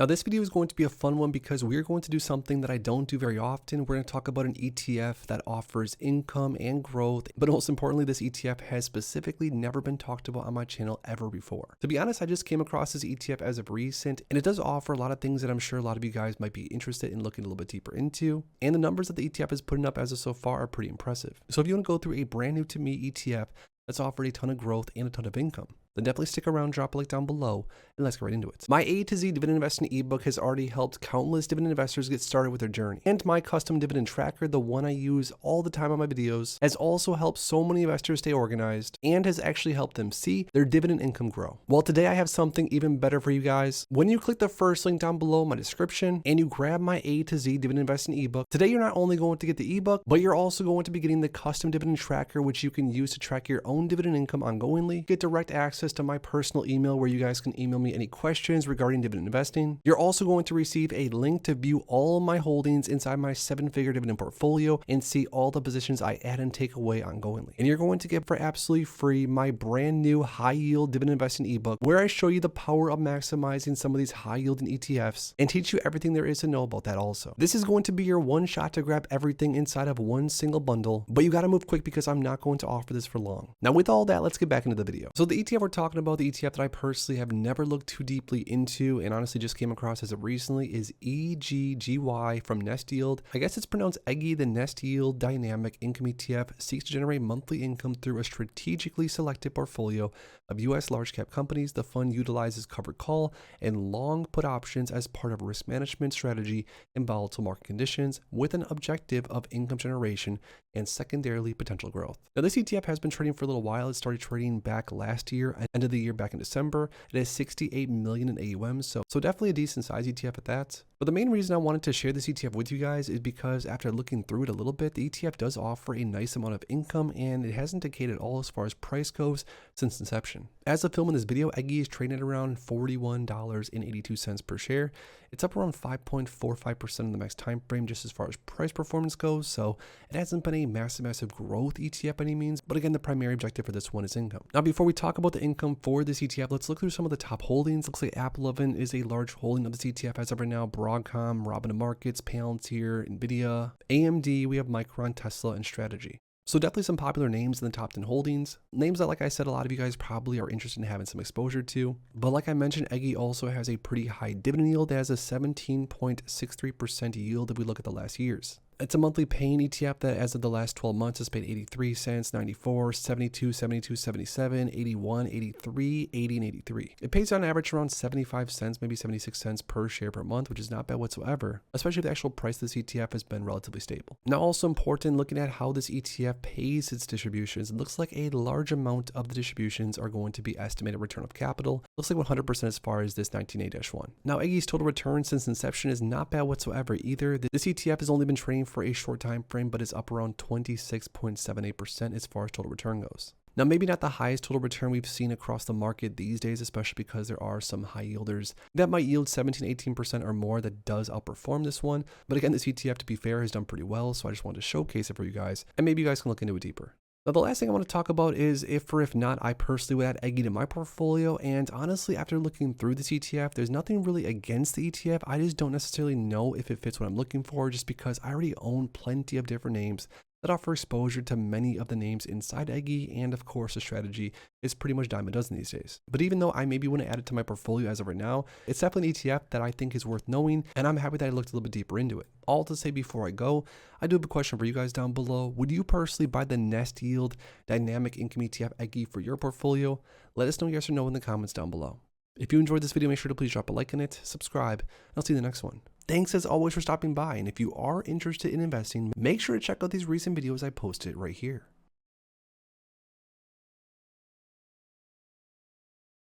Now this video is going to be a fun one because we're going to do something that I don't do very often. We're going to talk about an ETF that offers income and growth, but most importantly, this ETF has specifically never been talked about on my channel ever before. To be honest, I just came across this ETF as of recent, and it does offer a lot of things that I'm sure a lot of you guys might be interested in looking a little bit deeper into. And the numbers that the ETF is putting up as of so far are pretty impressive. So if you want to go through a brand new to me ETF that's offered a ton of growth and a ton of income, then definitely stick around, drop a link down below, and let's get right into it. My A to Z Dividend Investing ebook has already helped countless dividend investors get started with their journey. And my custom dividend tracker, the one I use all the time on my videos, has also helped so many investors stay organized and has actually helped them see their dividend income grow. Well, today I have something even better for you guys. When you click the first link down below in my description and you grab my A to Z Dividend Investing ebook, today you're not only going to get the ebook, but you're also going to be getting the custom dividend tracker, which you can use to track your own dividend income ongoingly, get direct access to my personal email where you guys can email me any questions regarding dividend investing. You're also going to receive a link to view all of my holdings inside my 7-figure dividend portfolio and see all the positions I add and take away ongoingly. And you're going to get for absolutely free my brand new high yield dividend investing ebook where I show you the power of maximizing some of these high yielding ETFs and teach you everything there is to know about that also. This is going to be your one shot to grab everything inside of one single bundle, but you got to move quick because I'm not going to offer this for long. Now with all that, let's get back into the video. So the ETF we're talking about, the ETF that I personally have never looked too deeply into and honestly just came across as of recently, is EGGY from Nest Yield. I guess it's pronounced EGGY. The Nest Yield Dynamic Income ETF seeks to generate monthly income through a strategically selected portfolio of U.S. large cap companies. The fund utilizes covered call and long put options as part of a risk management strategy in volatile market conditions with an objective of income generation and secondarily potential growth. Now this ETF has been trading for a little while. It started trading back last year, end of the year back in December. It has 68 million in AUM, so definitely a decent size ETF at that. But the main reason I wanted to share this ETF with you guys is because after looking through it a little bit, the ETF does offer a nice amount of income and it hasn't decayed at all as far as price goes since inception. As of filming this video, EGGY is trading at around $41.82 per share. It's up around 5.45% in the max time frame just as far as price performance goes, so it hasn't been a massive growth ETF by any means, but again, the primary objective for this one is income. Now, before we talk about the income for this ETF, let's look through some of the top holdings. Looks like AppLovin is a large holding of this ETF as of right now. Broadcom, Robinhood Markets, Palantir, Nvidia, AMD, we have Micron, Tesla, and Strategy. So definitely some popular names in the top 10 holdings. Names that, like I said, a lot of you guys probably are interested in having some exposure to. But like I mentioned, EGGY also has a pretty high dividend yield. It has a 17.63% yield if we look at the last years. It's a monthly paying ETF that as of the last 12 months has paid 83 cents, 94, 72, 72, 77, 81, 83, 80, and 83. It pays on average around 75 cents, maybe 76 cents per share per month, which is not bad whatsoever, especially if the actual price of this ETF has been relatively stable. Now also important, looking at how this ETF pays its distributions, it looks like a large amount of the distributions are going to be estimated return of capital. Looks like 100% as far as this 19A-1. Now EGGY's total return since inception is not bad whatsoever either. This ETF has only been trading for a short time frame, but it's up around 26.78% as far as total return goes. Now, maybe not the highest total return we've seen across the market these days, especially because there are some high yielders that might yield 17-18% or more that does outperform this one. But again, this ETF, to be fair, has done pretty well, so I just wanted to showcase it for you guys, and maybe you guys can look into it deeper. Now, the last thing I want to talk about is if not, I personally would add EGGY to my portfolio. And honestly, after looking through this ETF, there's nothing really against the ETF. I just don't necessarily know if it fits what I'm looking for just because I already own plenty of different names that offer exposure to many of the names inside EGGY, and of course the strategy is pretty much dime a dozen these days. But even though I maybe wouldn't add it to my portfolio as of right now, it's definitely an ETF that I think is worth knowing, and I'm happy that I looked a little bit deeper into it. All to say before I go, I do have a question for you guys down below. Would you personally buy the Nest Yield Dynamic Income ETF EGGY for your portfolio? Let us know yes or no in the comments down below. If you enjoyed this video, make sure to please drop a like on it, subscribe, and I'll see you in the next one. Thanks as always for stopping by, and if you are interested in investing, make sure to check out these recent videos I posted right here.